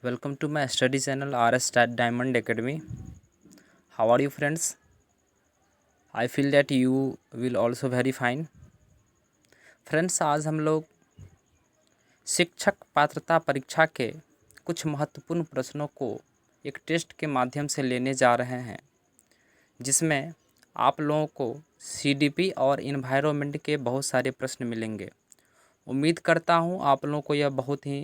Welcome to my study channel RS Diamond Academy. How are you friends? I feel that you will also very fine. Friends, आज हम लोग शिक्षक पात्रता परीक्षा के कुछ महत्वपूर्ण प्रश्नों को एक टेस्ट के माध्यम से लेने जा रहे हैं, जिसमें आप लोगों को CDP और इन्वायरमेंट के बहुत सारे प्रश्न मिलेंगे। उम्मीद करता हूँ आप लोगों को यह बहुत ही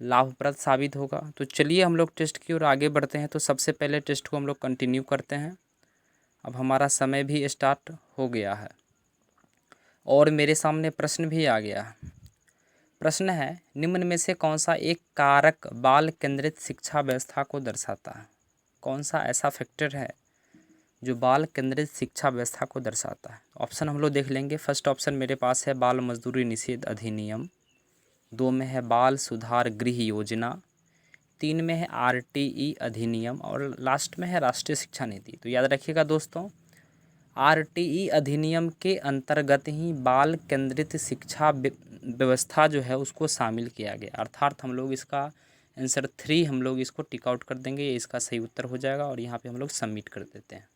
लाभप्रद साबित होगा। तो चलिए हम लोग टेस्ट की ओर आगे बढ़ते हैं। तो सबसे पहले टेस्ट को हम लोग कंटिन्यू करते हैं। अब हमारा समय भी स्टार्ट हो गया है और मेरे सामने प्रश्न भी आ गया है। प्रश्न है, निम्न में से कौन सा एक कारक बाल केंद्रित शिक्षा व्यवस्था को दर्शाता है? कौन सा ऐसा फैक्टर है जो बाल केंद्रित शिक्षा व्यवस्था को दर्शाता है? ऑप्शन हम लोग देख लेंगे। फर्स्ट ऑप्शन मेरे पास है बाल मजदूरी निषेध अधिनियम, 2 में है बाल सुधार गृह योजना, 3 में है RTE अधिनियम और लास्ट में है राष्ट्रीय शिक्षा नीति। तो याद रखिएगा दोस्तों, RTE अधिनियम के अंतर्गत ही बाल केंद्रित शिक्षा व्यवस्था जो है उसको शामिल किया गया, अर्थात हम लोग इसका आंसर 3 हम लोग इसको टिक आउट कर देंगे। ये इसका सही उत्तर हो जाएगा और यहाँ पे हम लोग सबमिट कर देते हैं।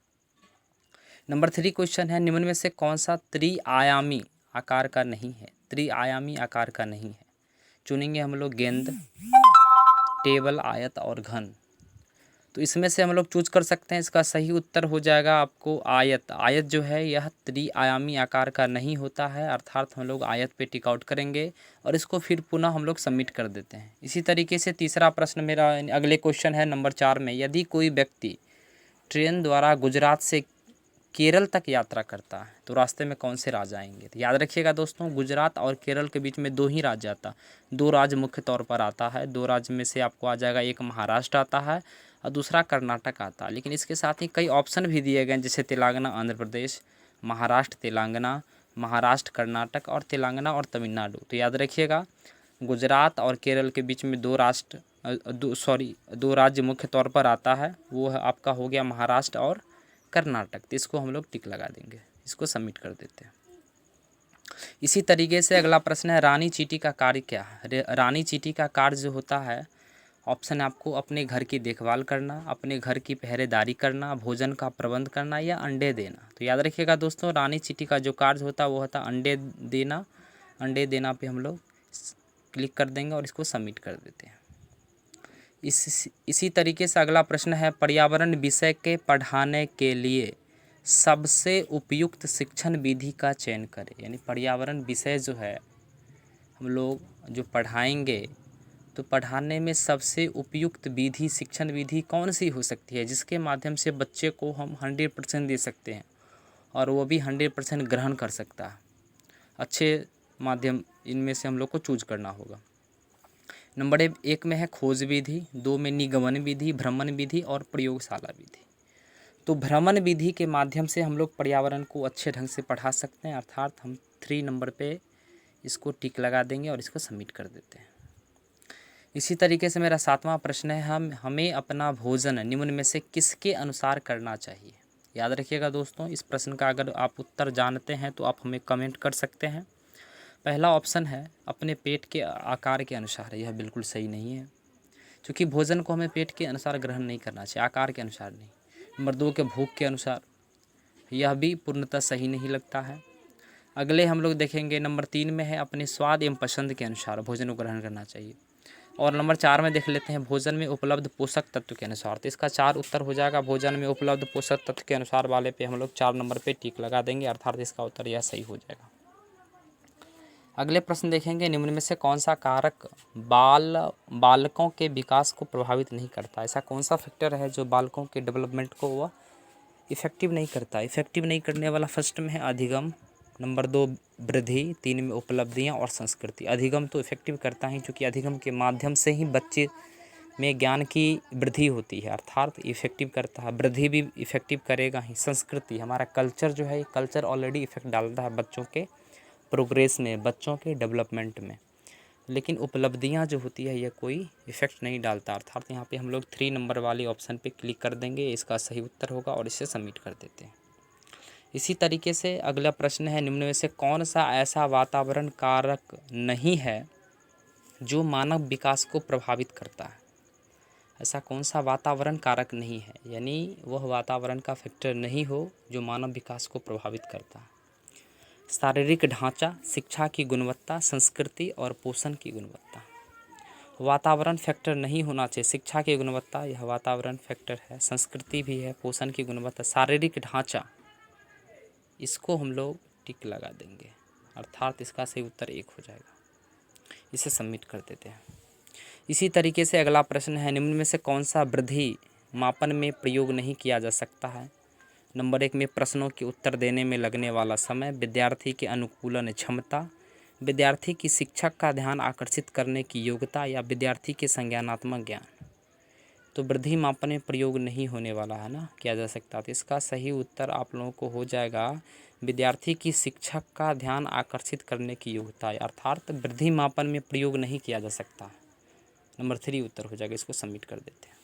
नंबर 3 क्वेश्चन है, निम्न में से कौन सा त्रिआयामी आकार का नहीं है? त्रिआयामी आकार का नहीं है। चुनेंगे हम लोग गेंद, टेबल, आयत और घन। तो इसमें से हम लोग चूज कर सकते हैं। इसका सही उत्तर हो जाएगा आपको आयत। आयत जो है यह त्रिआयामी आकार का नहीं होता है, अर्थात हम लोग आयत पे टिक आउट करेंगे और इसको फिर पुनः हम लोग सबमिट कर देते हैं। इसी तरीके से तीसरा प्रश्न मेरा अगले क्वेश्चन है नंबर 4 में, यदि कोई व्यक्ति ट्रेन द्वारा गुजरात से केरल तक यात्रा करता है तो रास्ते में कौन से राज्य आएंगे? तो याद रखिएगा दोस्तों, गुजरात और केरल के बीच में 2 ही राज्य आता, 2 राज्य मुख्य तौर पर आता है। 2 राज्य में से आपको आ जाएगा, एक महाराष्ट्र आता है और दूसरा कर्नाटक आता है। लेकिन इसके साथ ही कई ऑप्शन भी दिए गए, जैसे तेलंगाना आंध्र प्रदेश, महाराष्ट्र तेलंगाना, महाराष्ट्र कर्नाटक और तेलंगाना और तमिलनाडु। तो याद रखिएगा, गुजरात और केरल के बीच में 2 राज्य मुख्य तौर पर आता है, वो है आपका हो गया महाराष्ट्र और कर्नाटक। तो इसको हम लोग टिक लगा देंगे, इसको सबमिट कर देते हैं। इसी तरीके से अगला प्रश्न है, रानी चींटी का कार्य क्या है? रानी चींटी का कार्य जो होता है, ऑप्शन है आपको अपने घर की देखभाल करना, अपने घर की पहरेदारी करना, भोजन का प्रबंध करना या अंडे देना। तो याद रखिएगा दोस्तों, रानी चींटी का जो कार्य होता है वो होता है अंडे देना। अंडे देना पे हम लोग क्लिक कर देंगे और इसको सबमिट कर देते हैं। इसी तरीके से अगला प्रश्न है, पर्यावरण विषय के पढ़ाने के लिए सबसे उपयुक्त शिक्षण विधि का चयन करें। यानी पर्यावरण विषय जो है हम लोग जो पढ़ाएंगे तो पढ़ाने में सबसे उपयुक्त विधि, शिक्षण विधि कौन सी हो सकती है, जिसके माध्यम से बच्चे को हम 100% दे सकते हैं और वो भी 100% ग्रहण कर सकता है। अच्छे माध्यम इनमें से हम लोग को चूज करना होगा। नंबर 1 में है खोज विधि, 2 में निगमन विधि, भ्रमण विधि और प्रयोगशाला विधि। तो भ्रमण विधि के माध्यम से हम लोग पर्यावरण को अच्छे ढंग से पढ़ा सकते हैं, अर्थात हम 3 नंबर पे इसको टिक लगा देंगे और इसको सबमिट कर देते हैं। इसी तरीके से मेरा 7वां प्रश्न है, हमें अपना भोजन निम्न में से किसके अनुसार करना चाहिए? याद रखिएगा दोस्तों, इस प्रश्न का अगर आप उत्तर जानते हैं तो आप हमें कमेंट कर सकते हैं। पहला ऑप्शन है अपने पेट के आकार के अनुसार। यह बिल्कुल सही नहीं है, क्योंकि भोजन को हमें पेट के अनुसार ग्रहण नहीं करना चाहिए, आकार के अनुसार नहीं। नंबर 2 के भूख के अनुसार, यह भी पूर्णतः सही नहीं लगता है। अगले हम लोग देखेंगे नंबर 3 में है अपने स्वाद एवं पसंद के अनुसार भोजन को ग्रहण करना चाहिए। और नंबर 4 में देख लेते हैं भोजन में उपलब्ध पोषक तत्व के अनुसार। तो इसका 4 उत्तर हो जाएगा, भोजन में उपलब्ध पोषक तत्व के अनुसार वाले पे हम लोग 4 नंबर पे टिक लगा देंगे, अर्थात इसका उत्तर यह सही हो जाएगा। अगले प्रश्न देखेंगे, निम्न में से कौन सा कारक बालकों के विकास को प्रभावित नहीं करता? ऐसा कौन सा फैक्टर है जो बालकों के डेवलपमेंट को वह इफेक्टिव नहीं करता? इफेक्टिव नहीं करने वाला फर्स्ट में है अधिगम, नंबर 2 वृद्धि, 3 में उपलब्धियां और संस्कृति। अधिगम तो इफेक्टिव करता है, क्योंकि अधिगम के माध्यम से ही बच्चे में ज्ञान की वृद्धि होती है, अर्थात इफेक्टिव करता है। वृद्धि भी इफेक्टिव करेगा ही। संस्कृति, हमारा कल्चर जो है, कल्चर ऑलरेडी इफेक्ट डालता है बच्चों के प्रोग्रेस में, बच्चों के डेवलपमेंट में। लेकिन उपलब्धियां जो होती है यह कोई इफेक्ट नहीं डालता, अर्थात यहाँ पे हम लोग 3 नंबर वाले ऑप्शन पे क्लिक कर देंगे, इसका सही उत्तर होगा और इसे सबमिट कर देते हैं। इसी तरीके से अगला प्रश्न है, निम्न में से कौन सा ऐसा वातावरण कारक नहीं है जो मानव विकास को प्रभावित करता है? ऐसा कौन सा वातावरण कारक नहीं है, यानी वह वातावरण का फैक्टर नहीं हो जो मानव विकास को प्रभावित करता है। शारीरिक ढांचा, शिक्षा की गुणवत्ता, संस्कृति और पोषण की गुणवत्ता। वातावरण फैक्टर नहीं होना चाहिए, शिक्षा की गुणवत्ता यह वातावरण फैक्टर है, संस्कृति भी है, पोषण की गुणवत्ता, शारीरिक ढांचा, इसको हम लोग टिक लगा देंगे, अर्थात इसका सही उत्तर 1 हो जाएगा। इसे सबमिट कर देते हैं। इसी तरीके से अगला प्रश्न है, निम्न में से कौन सा वृद्धि मापन में प्रयोग नहीं किया जा सकता है। नंबर 1 में प्रश्नों के उत्तर देने में लगने वाला समय, विद्यार्थी के अनुकूलन क्षमता, विद्यार्थी की शिक्षक का ध्यान आकर्षित करने की योग्यता या विद्यार्थी के संज्ञानात्मक ज्ञान। तो वृद्धि मापन में प्रयोग नहीं होने वाला है ना, किया जा सकता। तो इसका सही उत्तर आप लोगों को हो जाएगा विद्यार्थी की शिक्षक का ध्यान आकर्षित करने की योग्यता, अर्थात वृद्धि मापन में प्रयोग नहीं किया जा सकता। नंबर 3 उत्तर हो जाएगा, इसको सबमिट कर देते हैं।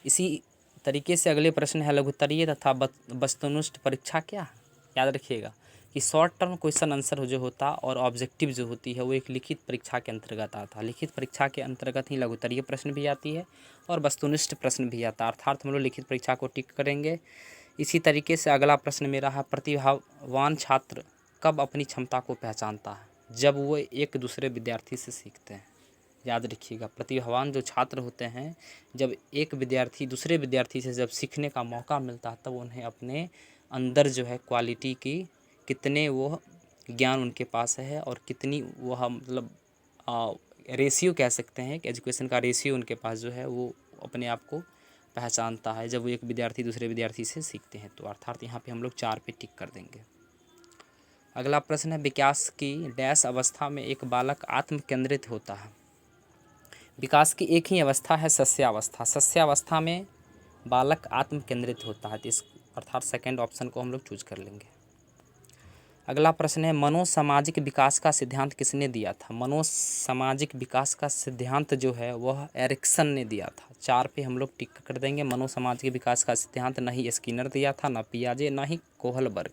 इसी तरीके से अगले प्रश्न है, लघुत्तरीय तथा वस्तुनिष्ठ परीक्षा क्या है। याद रखिएगा कि शॉर्ट टर्म क्वेश्चन आंसर जो होता और ऑब्जेक्टिव जो होती है वो एक लिखित परीक्षा के अंतर्गत आता है। लिखित परीक्षा के अंतर्गत ही लघुत्तरीय प्रश्न भी आती है और वस्तुनिष्ठ प्रश्न भी आता है, अर्थात हम लोग लिखित परीक्षा को टिक करेंगे। इसी तरीके से अगला प्रश्न मेरा है, प्रतिभावान छात्र कब अपनी क्षमता को पहचानता है। जब वो एक दूसरे विद्यार्थी से सीखते हैं। याद रखिएगा, प्रतिभावान जो छात्र होते हैं, जब एक विद्यार्थी दूसरे विद्यार्थी से जब सीखने का मौका मिलता है तब उन्हें अपने अंदर जो है क्वालिटी की कितने वो ज्ञान उनके पास है और कितनी वह मतलब रेशियो कह सकते हैं कि एजुकेशन का रेशियो उनके पास जो है वो अपने आप को पहचानता है जब वो एक विद्यार्थी दूसरे विद्यार्थी से सीखते हैं। तो अर्थात यहाँ पे हम लोग 4 पे टिक कर देंगे। अगला प्रश्न है, विकास की डैश अवस्था में एक बालक आत्म केंद्रित होता है। विकास की एक ही अवस्था है, सस्यावस्था। सस्यावस्था में बालक आत्म केंद्रित होता है, तो इस अर्थात सेकंड ऑप्शन को हम लोग चूज कर लेंगे। अगला प्रश्न है, मनोसामाजिक विकास का सिद्धांत किसने दिया था। मनोसामाजिक विकास का सिद्धांत जो है वह एरिक्सन ने दिया था। 4 पे हम लोग टिक कर देंगे। मनोसामाजिक विकास का सिद्धांत ना ही स्किनर दिया था, ना पियाजे, ना ही कोहलबर्ग,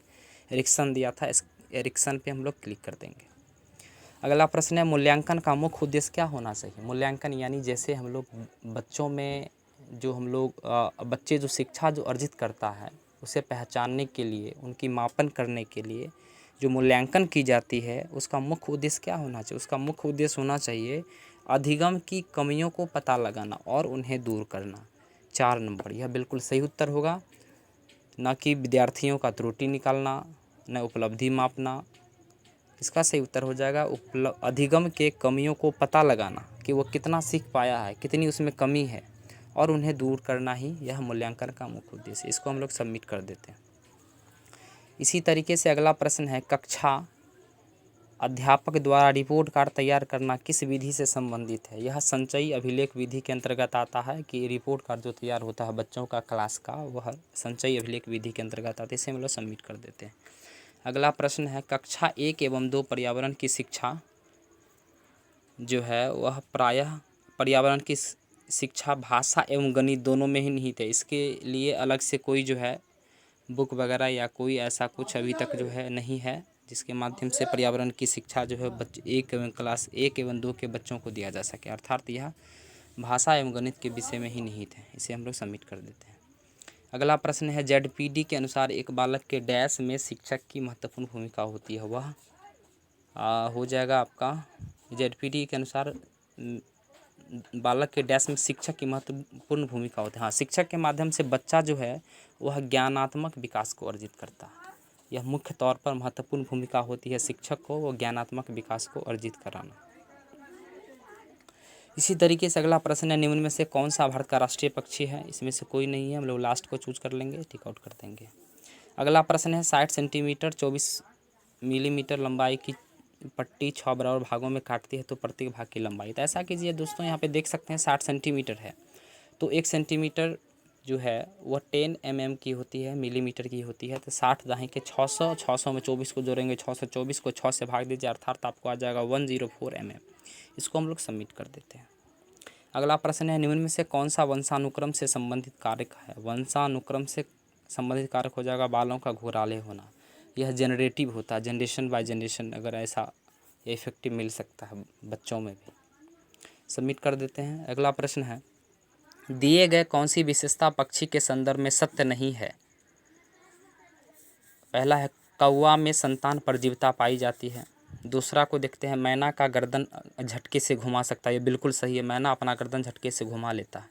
एरिक्सन दिया था। एरिक्सन पे हम लोग क्लिक कर देंगे। अगला प्रश्न है, मूल्यांकन का मुख्य उद्देश्य क्या होना चाहिए। मूल्यांकन यानी जैसे हम लोग बच्चों में जो हम लोग बच्चे जो शिक्षा जो अर्जित करता है उसे पहचानने के लिए, उनकी मापन करने के लिए जो मूल्यांकन की जाती है उसका मुख्य उद्देश्य क्या होना चाहिए। उसका मुख्य उद्देश्य होना चाहिए अधिगम की कमियों को पता लगाना और उन्हें दूर करना। 4 नंबर यह बिल्कुल सही उत्तर होगा, न कि विद्यार्थियों का त्रुटि निकालना, न उपलब्धि मापना। इसका सही उत्तर हो जाएगा अधिगम के कमियों को पता लगाना कि वो कितना सीख पाया है, कितनी उसमें कमी है और उन्हें दूर करना ही यह मूल्यांकन का मुख्य उद्देश्य है। इसको हम लोग सबमिट कर देते हैं। इसी तरीके से अगला प्रश्न है, कक्षा अध्यापक द्वारा रिपोर्ट कार्ड तैयार करना किस विधि से संबंधित है। यह संचयी अभिलेख विधि के अंतर्गत आता है कि रिपोर्ट कार्ड जो तैयार होता है बच्चों का क्लास का, वह संचयी अभिलेख विधि के अंतर्गत आता है। इसे हम लोग सबमिट कर देते हैं। अगला प्रश्न है, कक्षा 1 एवं 2 पर्यावरण की शिक्षा जो है वह प्रायः पर्यावरण की शिक्षा भाषा एवं गणित दोनों में ही निहित है। इसके लिए अलग से कोई जो है बुक वगैरह या कोई ऐसा कुछ अभी तक जो है नहीं है जिसके माध्यम से पर्यावरण की शिक्षा जो है क्लास 1 एवं 2 के बच्चों को दिया जा सके, अर्थात यह भाषा एवं गणित के विषय में ही निहित है। इसे हम लोग सबमिट कर देते हैं। अगला प्रश्न है, ZPD के अनुसार एक बालक के डैश में शिक्षक की महत्वपूर्ण भूमिका होती है। वह हो जाएगा आपका ZPD के अनुसार बालक के डैश में शिक्षक की महत्वपूर्ण भूमिका होती है। हाँ, शिक्षक के माध्यम से बच्चा जो है वह ज्ञानात्मक विकास को अर्जित करता है। यह मुख्य तौर पर महत्वपूर्ण भूमिका होती है शिक्षक को वो ज्ञानात्मक विकास को अर्जित कराना। इसी तरीके से अगला प्रश्न है, निम्न में से कौन सा भारत का राष्ट्रीय पक्षी है। इसमें से कोई नहीं है, हम लोग लास्ट को चूज कर लेंगे, टिक आउट कर देंगे। अगला प्रश्न है, 60 सेंटीमीटर 24 मिलीमीटर लंबाई की पट्टी 6 बराबर भागों में काटती है तो प्रत्येक भाग की लंबाई। तो ऐसा कीजिए दोस्तों, यहाँ पे देख सकते हैं 60 सेंटीमीटर है तो 1 सेंटीमीटर जो है वह 10 mm की होती है, मिलीमीटर की होती है। तो 60 दाहीं के 600 में 24 को जोड़ेंगे, 624 को 6 से भाग दीजिए, अर्थात आपको आ जाएगा 104 mm। इसको हम लोग सबमिट कर देते हैं। अगला प्रश्न है, निम्न में से कौन सा वंशानुक्रम से संबंधित कारक है। वंशानुक्रम से संबंधित कारक हो जाएगा बालों का घुंघराले होना। यह जनरेटिव होता है, जनरेशन बाय जनरेशन अगर ऐसा इफेक्टिव मिल सकता है बच्चों में भी। सबमिट कर देते हैं। अगला प्रश्न है, दिए गए कौन सी विशेषता पक्षी के संदर्भ में सत्य नहीं है? पहला है कौवा में संतान परजीविता पाई जाती है। दूसरा को देखते हैं, मैना का गर्दन झटके से घुमा सकता है, ये बिल्कुल सही है, मैना अपना गर्दन झटके से घुमा लेता है।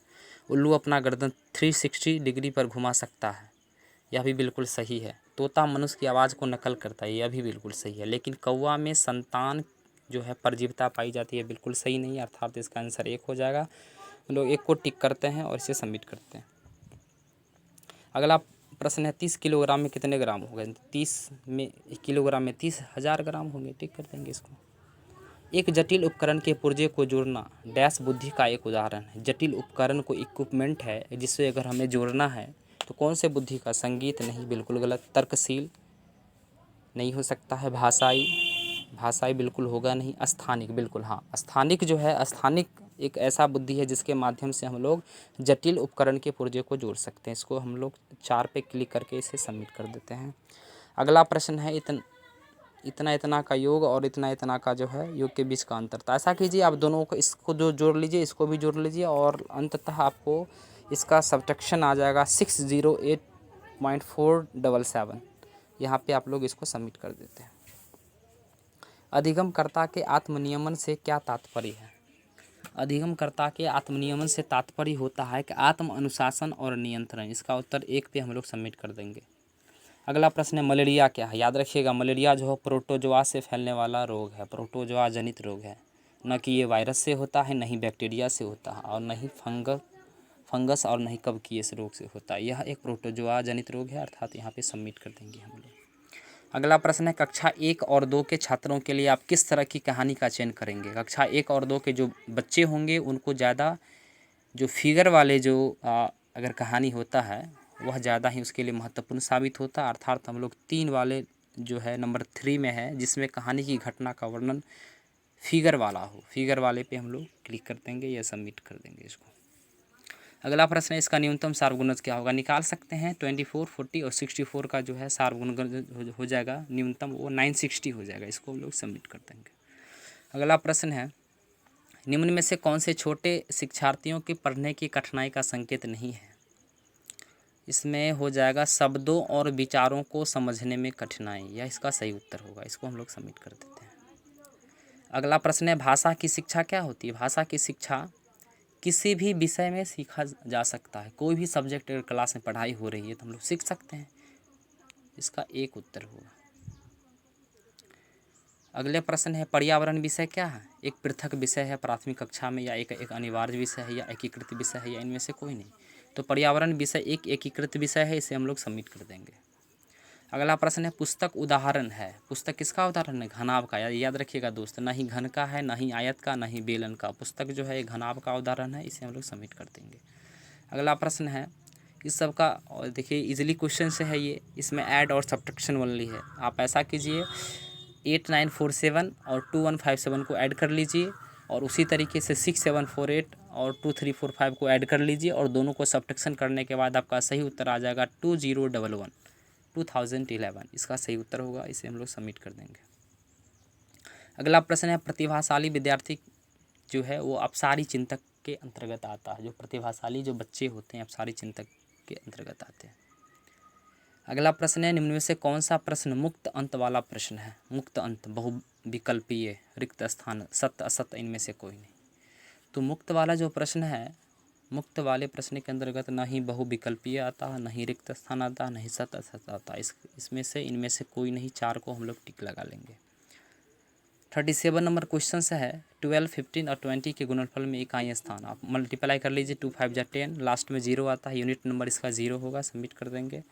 उल्लू अपना गर्दन 360 डिग्री पर घुमा सकता है, यह भी बिल्कुल सही है। तोता मनुष्य की आवाज़ को नकल करता है, यह भी बिल्कुल सही है। लेकिन कौवा में संतान जो है परजीविता पाई जाती है, बिल्कुल सही नहीं है, अर्थात इसका आंसर 1 हो जाएगा। हम लोग 1 को टिक करते हैं और इसे सबमिट करते हैं। अगला प्रश्न है 30 किलोग्राम में कितने ग्राम हो गए? 30 में किलोग्राम में 30,000 ग्राम होंगे, टिक कर देंगे इसको। एक जटिल उपकरण के पुर्जे को जोड़ना डैश बुद्धि का एक उदाहरण है। जटिल उपकरण को इक्विपमेंट है जिससे अगर हमें जोड़ना है तो कौन से बुद्धि का? संगीत नहीं, बिल्कुल गलत। तर्कशील नहीं हो सकता है। भाषाई, भाषाई बिल्कुल होगा नहीं। स्थानिक, बिल्कुल हाँ, स्थानिक जो है, स्थानिक एक ऐसा बुद्धि है जिसके माध्यम से हम लोग जटिल उपकरण के पुर्जे को जोड़ सकते हैं। इसको हम लोग 4 पे क्लिक करके इसे सबमिट कर देते हैं। अगला प्रश्न है इतना इतना का योग और इतना इतना का जो है योग के बीच का अंतर। तो ऐसा कीजिए, आप दोनों को, इसको जो जोड़ लीजिए, इसको भी जोड़ लीजिए और अंततः आपको इसका सब्ट्रैक्शन आ जाएगा 608.477। यहाँ पे आप लोग इसको सबमिट कर देते हैं। अधिगमकर्ता के आत्मनियमन से क्या तात्पर्य है? अधिगमकर्ता के आत्मनियमन से तात्पर्य होता है कि आत्म अनुशासन और नियंत्रण। इसका उत्तर 1 पे हम लोग सबमिट कर देंगे। अगला प्रश्न है मलेरिया क्या है? याद रखिएगा, मलेरिया जो है प्रोटोजोआ से फैलने वाला रोग है, प्रोटोजोआ जनित रोग है। न कि ये वायरस से होता है, न ही बैक्टीरिया से होता है, और न ही फंगस और न ही कवकीय इस रोग से होता है। यह एक प्रोटोजोआ जनित रोग है, अर्थात यहाँ पे सबमिट कर देंगे हम लोग। अगला प्रश्न है कक्षा 1 और 2 के छात्रों के लिए आप किस तरह की कहानी का चयन करेंगे? कक्षा 1 और 2 के जो बच्चे होंगे उनको ज़्यादा जो फिगर वाले जो अगर कहानी होता है वह ज़्यादा ही उसके लिए महत्वपूर्ण साबित होता है। अर्थात हम लोग 3 वाले जो है नंबर 3 में है, जिसमें कहानी की घटना का वर्णन फिगर वाला हो, फिगर वाले पे हम लोग क्लिक कर देंगे या सबमिट कर देंगे इसको। अगला प्रश्न है इसका न्यूनतम सार्वगुणज क्या होगा? निकाल सकते हैं। 24, 40 और 64 का जो है सार्वगुणज हो जाएगा न्यूनतम, वो 960 हो जाएगा। इसको हम लोग सबमिट कर देंगे। अगला प्रश्न है निम्न में से कौन से छोटे शिक्षार्थियों के पढ़ने की कठिनाई का संकेत नहीं है? इसमें हो जाएगा शब्दों और विचारों को समझने में कठिनाई, यह इसका सही उत्तर होगा। इसको हम लोग सबमिट कर देते हैं। अगला प्रश्न है भाषा की शिक्षा क्या होती है? भाषा की शिक्षा किसी भी विषय में सीखा जा सकता है। कोई भी सब्जेक्ट अगर क्लास में पढ़ाई हो रही है तो हम लोग सीख सकते हैं। इसका 1 उत्तर होगा। अगले प्रश्न है पर्यावरण विषय क्या है? एक पृथक विषय है प्राथमिक कक्षा में, या एक अनिवार्य विषय है, या एकीकृत विषय है, या इनमें से कोई नहीं। तो पर्यावरण विषय एक एकीकृत विषय है, इसे हम लोग सबमिट कर देंगे। अगला प्रश्न है पुस्तक उदाहरण है। पुस्तक किसका उदाहरण है? घनाभ का। याद रखिएगा दोस्त, ना ही घन का है, ना ही आयत का, ना ही बेलन का। पुस्तक जो है घनाभ का उदाहरण है, इसे हम लोग सबमिट कर देंगे। अगला प्रश्न है इस सब का, और देखिए इजीली क्वेश्चन से है ये, इसमें ऐड और सब्ट्रैक्शन ओनली है। आप ऐसा कीजिए 8947 और 2157 को ऐड कर लीजिए, और उसी तरीके से 6748 और 2345 को ऐड कर लीजिए, और दोनों को सब्ट्रैक्शन करने के बाद आपका सही उत्तर आ जाएगा 2011 इसका सही उत्तर होगा। इसे हम लोग सबमिट कर देंगे। अगला प्रश्न है प्रतिभाशाली विद्यार्थी जो है वो अपसारी चिंतक के अंतर्गत आता है। जो प्रतिभाशाली जो बच्चे होते हैं अपसारी चिंतक के अंतर्गत आते हैं। अगला प्रश्न है निम्न में से कौन सा प्रश्न मुक्त अंत वाला प्रश्न है? मुक्त अंत, बहुविकल्पीय, रिक्त स्थान, सत्य असत्य, इनमें से कोई नहीं। तो मुक्त वाला जो प्रश्न है, मुक्त वाले प्रश्न के अंतर्गत न ही बहुविकल्पीय आता है, न ही रिक्त स्थान आता, न ही सत्य असत्य आता। इसमें से इनमें से कोई नहीं, 4 को हम लोग टिक लगा लेंगे। 37 नंबर क्वेश्चन से है 12, 15 और 20 के गुणनफल में इकाई स्थान। आप मल्टीप्लाई कर लीजिए, 2 5 जा 10, लास्ट में 0 आता है, यूनिट नंबर इसका 0 होगा, सबमिट कर देंगे।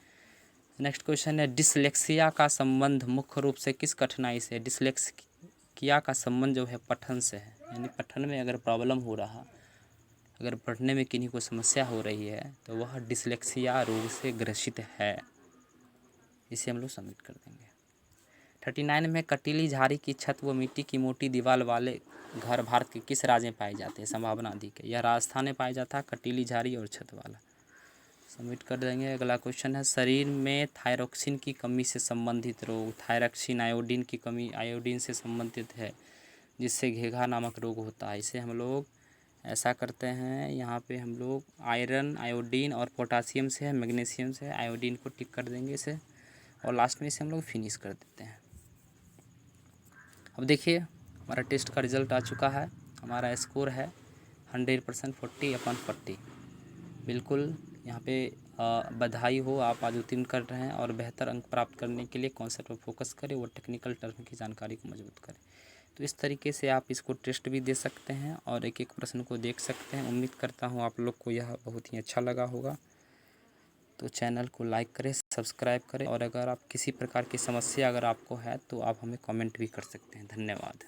नेक्स्ट क्वेश्चन है डिसलेक्सिया का संबंध मुख्य रूप से किस कठिनाई से? डिसलेक्सिया का संबंध जो है पठन से है, यानी पठन में अगर प्रॉब्लम हो रहा, अगर पढ़ने में किन्हीं को समस्या हो रही है तो वह डिसलेक्सिया रोग से ग्रसित है। इसे हम लोग सबमिट कर देंगे। 39 में कटीली झाड़ी की छत व मिट्टी की मोटी दीवार वाले घर भारत के किस राज्य में पाए जाते हैं? संभावना अधिक है। यह राजस्थान में पाया जाता है, कटीली झाड़ी और छत वाला। सबमिट कर देंगे। अगला क्वेश्चन है शरीर में थायरॉक्सिन की कमी से संबंधित रोग। थायरॉक्सिन आयोडीन की कमी आयोडीन से संबंधित है, जिससे घेघा नामक रोग होता है। इसे हम लोग ऐसा करते हैं, यहाँ पे हम लोग आयरन, आयोडीन और पोटासियम से है, मैग्नीशियम से है, आयोडीन को टिक कर देंगे इसे, और लास्ट में इसे हम लोग फिनिश कर देते हैं। अब देखिए हमारा टेस्ट का रिज़ल्ट आ चुका है। हमारा स्कोर है 100% 40/40। बिल्कुल यहाँ पे बधाई हो, आप आज उत्तीर्ण कर रहे हैं और बेहतर अंक प्राप्त करने के लिए कॉन्सेप्ट पर फोकस करें और टेक्निकल टर्म की जानकारी को मजबूत करें। तो इस तरीके से आप इसको टेस्ट भी दे सकते हैं और एक एक प्रश्न को देख सकते हैं। उम्मीद करता हूँ आप लोग को यह बहुत ही अच्छा लगा होगा। तो चैनल को लाइक करें, सब्सक्राइब करें, और अगर आप किसी प्रकार की समस्या अगर आपको है तो आप हमें कमेंट भी कर सकते हैं। धन्यवाद।